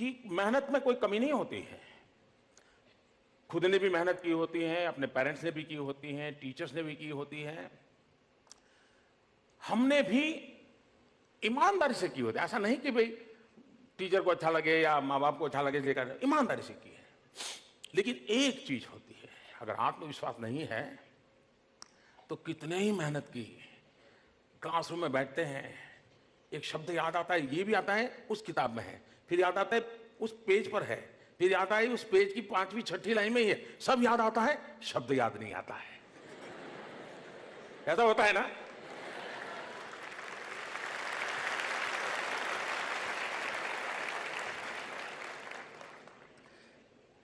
कि मेहनत में कोई कमी नहीं होती है। खुद ने भी मेहनत की होती है, अपने पेरेंट्स ने भी की होती है, टीचर्स ने भी की होती है, हमने भी ईमानदारी से की होती है। ऐसा नहीं कि भाई टीचर को अच्छा लगे या माँ बाप को अच्छा लगे लेकर, ईमानदारी से की है। लेकिन एक चीज होती है, अगर आत्मविश्वास नहीं है तो कितने ही मेहनत की, क्लासरूम में बैठते हैं, एक शब्द याद आता है, ये भी आता है उस किताब में है, फिर याद आता है उस पेज पर है, फिर याद आता है उस पेज की 5वीं 6ठी लाइन में ही है, सब याद आता है, शब्द याद नहीं आता है। ऐसा होता है ना?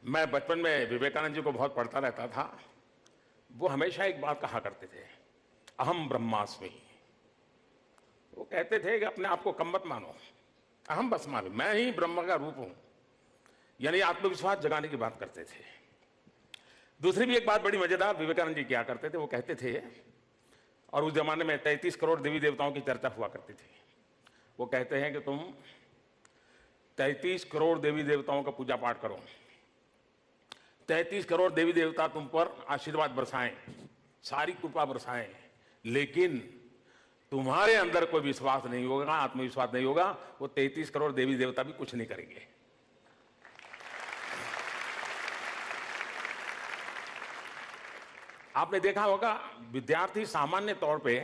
मैं बचपन में विवेकानंद जी को बहुत पढ़ता रहता था। वो हमेशा एक बात कहा करते थे, अहम ब्रह्मास्मि। वो कहते थे कि अपने आप को कम मत मानो, अहम ब्रह्मास्मि, मैं ही ब्रह्म का रूप हूं, यानी आत्मविश्वास जगाने की बात करते थे। दूसरी भी एक बात बड़ी मजेदार विवेकानंद जी क्या करते थे, वो कहते थे, और उस जमाने में 33 करोड़ देवी देवताओं की चर्चा हुआ करती थी। वो कहते हैं कि तुम 33 करोड़ देवी देवताओं का पूजा पाठ करो, 33 करोड़ देवी देवता तुम पर आशीर्वाद बरसाएं, सारी कृपा बरसाएं, लेकिन तुम्हारे अंदर कोई विश्वास नहीं होगा, आत्मविश्वास नहीं होगा, वो 33 करोड़ देवी देवता भी कुछ नहीं करेंगे। आपने देखा होगा विद्यार्थी सामान्य तौर पे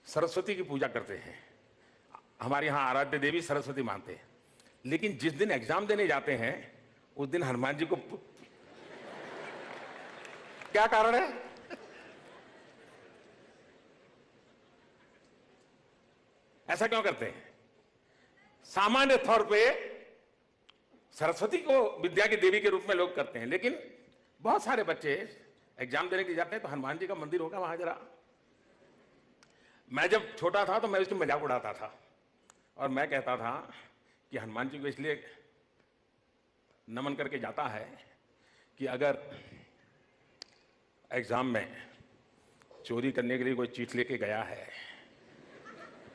सरस्वती की पूजा करते हैं, हमारे यहां आराध्य देवी सरस्वती मानते हैं, लेकिन जिस दिन एग्जाम देने जाते हैं उस दिन हनुमान जी को क्या कारण है? ऐसा क्यों करते हैं? सामान्य तौर पे सरस्वती को विद्या की देवी के रूप में लोग करते हैं, लेकिन बहुत सारे बच्चे एग्जाम देने के लिए जाते हैं तो हनुमान जी का मंदिर होगा वहां जरा। मैं जब छोटा था तो मैं उसकी मजाक उड़ाता था और मैं कहता था कि हनुमान जी को इसलिए नमन करके जाता है कि अगर एग्जाम में चोरी करने के लिए कोई चीट लेके गया है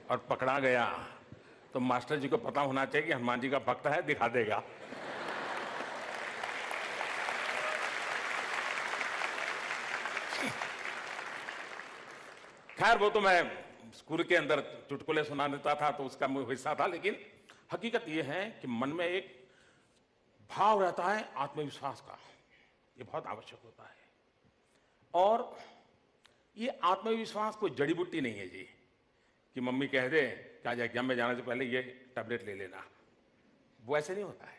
और पकड़ा गया तो मास्टर जी को पता होना चाहिए कि हनुमान जी का भक्त है, दिखा देगा। खैर वो तो मैं स्कूल के अंदर चुटकुले सुना देता था तो उसका हिस्सा था, लेकिन हकीकत यह है कि मन में एक भाव रहता है आत्मविश्वास का, ये बहुत आवश्यक होता है। और ये आत्मविश्वास कोई जड़ी बूटी नहीं है जी कि मम्मी कह दे कि आज एग्जाम में जाने से पहले ये टैबलेट ले लेना, वो ऐसे नहीं होता है।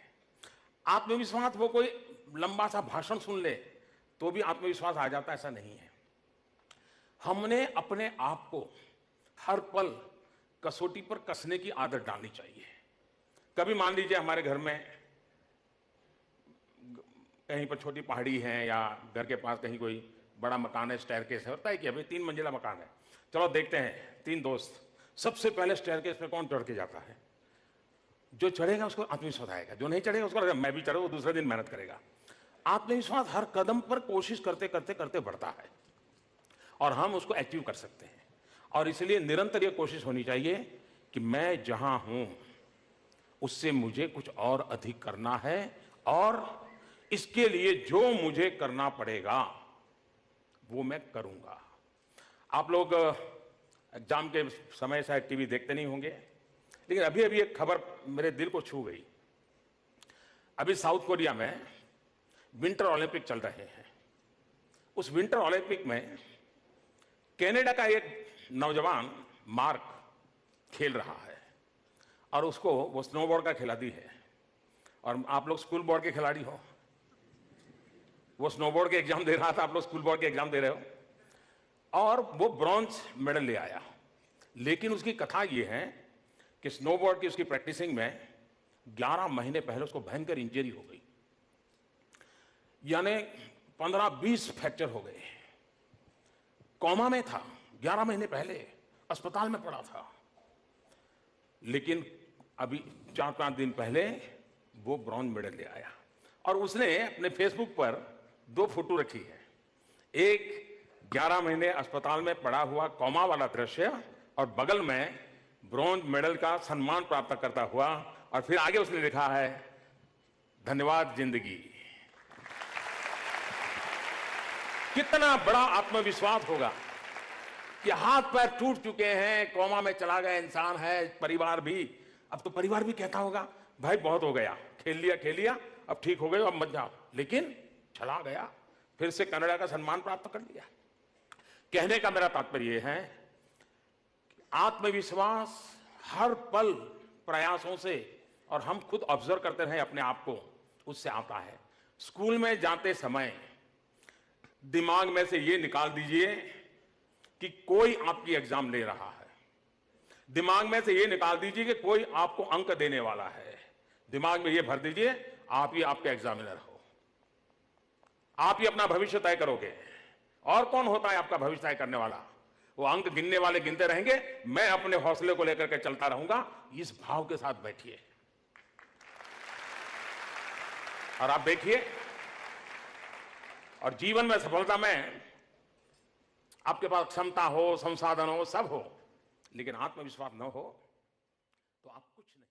आत्मविश्वास वो कोई लंबा सा भाषण सुन ले तो भी आत्मविश्वास आ जाता, ऐसा नहीं है। हमने अपने आप को हर पल कसौटी पर कसने की आदत डालनी चाहिए। कभी मान लीजिए हमारे घर में कहीं पर छोटी पहाड़ी है या घर के पास कहीं कोई बड़ा मकान है, स्टेयरकेस है, होता है कि अभी 3 मंजिला मकान है, चलो देखते हैं 3 दोस्त, सबसे पहले स्टेयरकेस पे कौन चढ़ के जाता है? जो चढ़ेगा उसको आत्मविश्वास आएगा, जो नहीं चढ़ेगा उसको लगेगा मैं भी चढ़ूं, वो दूसरे दिन मेहनत करेगा। आत्मविश्वास हर कदम पर कोशिश करते करते करते बढ़ता है और हम उसको अचीव कर सकते हैं। और इसलिए निरंतर यह कोशिश होनी चाहिए कि मैं जहां हूं उससे मुझे कुछ और अधिक करना है और इसके लिए जो मुझे करना पड़ेगा वो मैं करूंगा। आप लोग एग्जाम के समय शायद टीवी देखते नहीं होंगे, लेकिन अभी अभी एक खबर मेरे दिल को छू गई। अभी साउथ कोरिया में विंटर ओलंपिक चल रहे हैं। उस विंटर ओलंपिक में कनाडा का एक नौजवान मार्क खेल रहा है और उसको वो स्नोबोर्ड का खिलाड़ी है। और आप लोग स्कूल बोर्ड के खिलाड़ी हो, वो स्नोबोर्ड के एग्जाम दे रहा था, आप लोग स्कूल बोर्ड के एग्जाम दे रहे हो, और वो ब्रॉन्ज मेडल ले आया। लेकिन उसकी कथा ये है कि स्नोबोर्ड की उसकी प्रैक्टिसिंग में 11 महीने पहले उसको भयंकर इंजरी हो गई, यानी 15-20 फ्रैक्चर हो गए, कोमा में था, 11 महीने पहले अस्पताल में पड़ा था। लेकिन अभी 4-5 दिन पहले वो ब्रॉन्ज मेडल ले आया और उसने अपने फेसबुक पर 2 फोटो रखी है। एक 11 महीने अस्पताल में पड़ा हुआ कोमा वाला दृश्य और बगल में ब्रॉन्ज मेडल का सम्मान प्राप्त करता हुआ और फिर आगे उसने लिखा है, धन्यवाद जिंदगी। कितना बड़ा आत्मविश्वास होगा कि हाथ पैर टूट चुके हैं, कोमा में चला गया इंसान है, परिवार भी, अब तो परिवार भी कहता होगा भाई बहुत हो गया, खेल लिया, अब ठीक हो गए, अब मत जाओ, लेकिन चला गया, फिर से कनाडा का सम्मान प्राप्त कर लिया। कहने का मेरा तात्पर्य यह है कि आत्मविश्वास हर पल प्रयासों से, और हम खुद ऑब्जर्व करते रहे अपने आप को, उससे आता है। स्कूल में जाते समय दिमाग में से ये निकाल दीजिए कि कोई आपकी एग्जाम ले रहा है, दिमाग में से ये निकाल दीजिए कि कोई आपको अंक देने वाला है, दिमाग में ये भर दीजिए आप ही आपके एग्जामिनर हो, आप ही अपना भविष्य तय करोगे। और कौन होता है आपका भविष्य तय करने वाला? वो अंक गिनने वाले गिनते रहेंगे, मैं अपने हौसले को लेकर के चलता रहूंगा। इस भाव के साथ बैठिए और आप देखिए, और जीवन में सफलता में आपके पास क्षमता हो, संसाधन हो, सब हो, लेकिन आत्मविश्वास न हो तो आप कुछ नहीं।